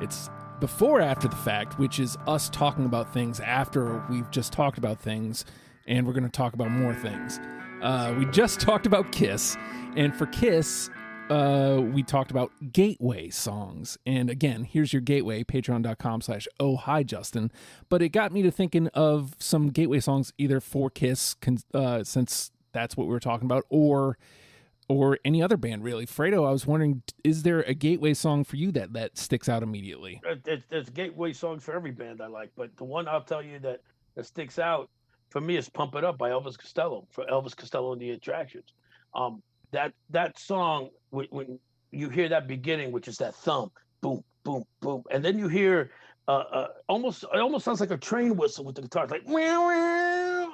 It's before After the Fact, which is us talking about things after we've just talked about things, and we're going to talk about more things. We just talked about Kiss, and for Kiss, we talked about gateway songs. And again, here's your gateway, patreon.com/ohhijustin. But it got me to thinking of some gateway songs either for Kiss, since that's what we were talking about, or any other band, really. Fredo, I was wondering, is there a gateway song for you that sticks out immediately? There's gateway songs for every band I like, but the one I'll tell you that sticks out for me is "Pump It Up" by Elvis Costello, for Elvis Costello and the Attractions. That song, when you hear that beginning, which is that thump, boom, boom, boom, and then you hear it almost sounds like a train whistle with the guitar, it's like wow, wow,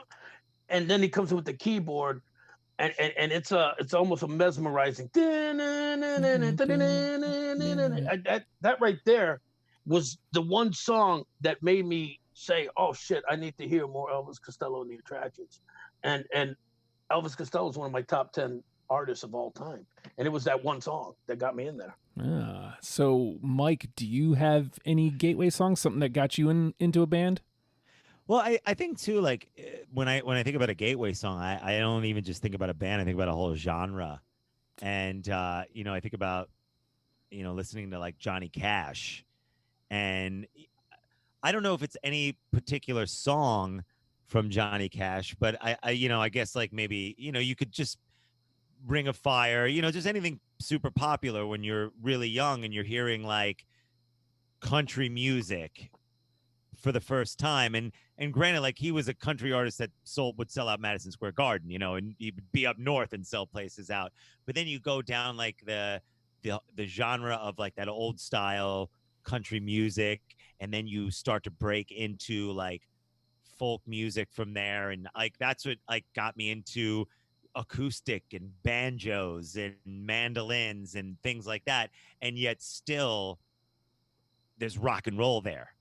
and then he comes in with the keyboard. And it's almost a mesmerizing. That right there was the one song that made me say, "Oh shit, I need to hear more Elvis Costello and the Attractions." And Elvis Costello is one of my top 10 artists of all time, and it was that one song that got me in there. So, Mike, do you have any gateway songs? Something that got you into a band? Well, I think too, like when I think about a gateway song, I don't even just think about a band. I think about a whole genre, and I think about listening to like Johnny Cash, and I don't know if it's any particular song from Johnny Cash, but I guess like maybe you could just Ring of Fire, just anything super popular when you're really young and you're hearing like country music for the first time. And granted, like he was a country artist that would sell out Madison Square Garden, and he'd be up north and sell places out. But then you go down like the genre of like that old style country music, and then you start to break into like folk music from there. And like that's what like got me into acoustic and banjos and mandolins and things like that. And yet still there's rock and roll there.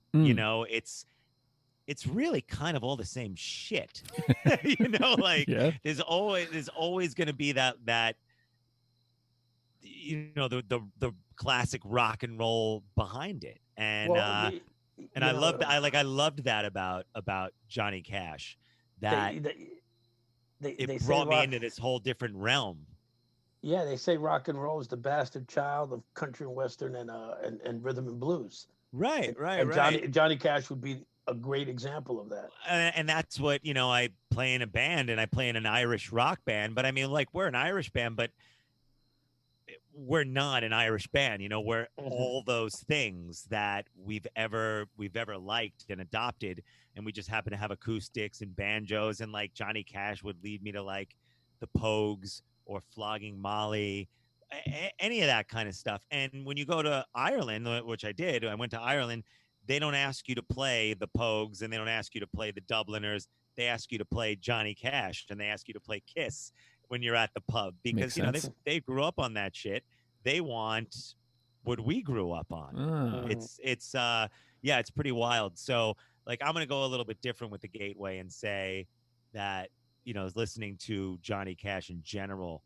It's really kind of all the same shit. Yeah. There's always going to be that the classic rock and roll behind it. And I loved that about Johnny Cash, that it brought me into this whole different realm. Yeah, they say rock and roll is the bastard child of country and western and rhythm and blues. Right. Johnny Cash would be a great example of that. And that's what, I play in a band, and I play in an Irish rock band. But I mean, like, we're an Irish band, but we're not an Irish band. We're all those things that we've ever liked and adopted. And we just happen to have acoustics and banjos. And like Johnny Cash would lead me to like the Pogues or Flogging Molly, any of that kind of stuff. And when you go to Ireland, which I did, I went to Ireland, they don't ask you to play the Pogues and they don't ask you to play the Dubliners. They ask you to play Johnny Cash, and they ask you to play Kiss when you're at the pub, because they grew up on that shit. They want what we grew up on. It's pretty wild. So like I'm gonna go a little bit different with the gateway and say that listening to Johnny Cash in general,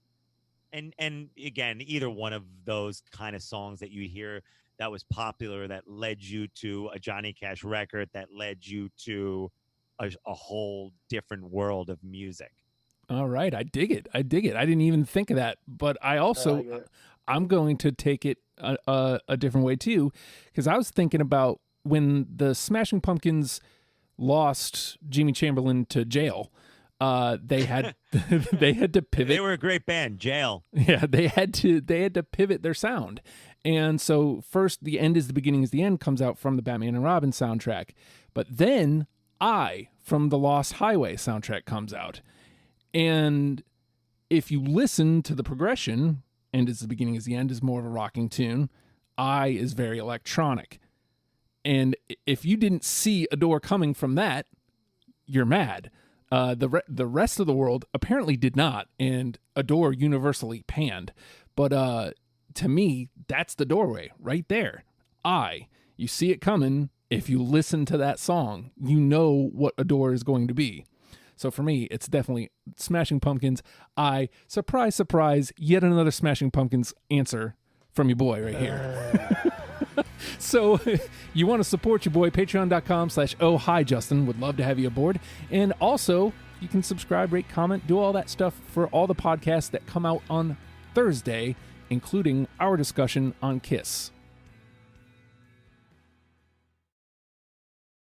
and again, either one of those kind of songs that you hear that was popular, that led you to a Johnny Cash record, that led you to a whole different world of music. All right, I dig it. I didn't even think of that, but I also I'm going to take it a different way too, because I was thinking about when the Smashing Pumpkins lost Jimmy Chamberlain to jail. They had to pivot. They were a great band, Jail. Yeah, they had to pivot their sound. And so first The End is the Beginning is the End comes out from the Batman and Robin soundtrack. But then from the Lost Highway soundtrack comes out. And if you listen to the progression, End is the Beginning is the End is more of a rocking tune. I is very electronic. And if you didn't see a door coming from that, you're mad. The rest of the world apparently did not, and Adore universally panned. But to me, that's the doorway right there. You see it coming. If you listen to that song, you know what Adore is going to be. So for me, it's definitely Smashing Pumpkins. Surprise, surprise, yet another Smashing Pumpkins answer from your boy right here. So you want to support your boy, patreon.com/oh hi Justin. Would love to have you aboard. And also, you can subscribe, rate, comment, do all that stuff for all the podcasts that come out on Thursday, including our discussion on Kiss.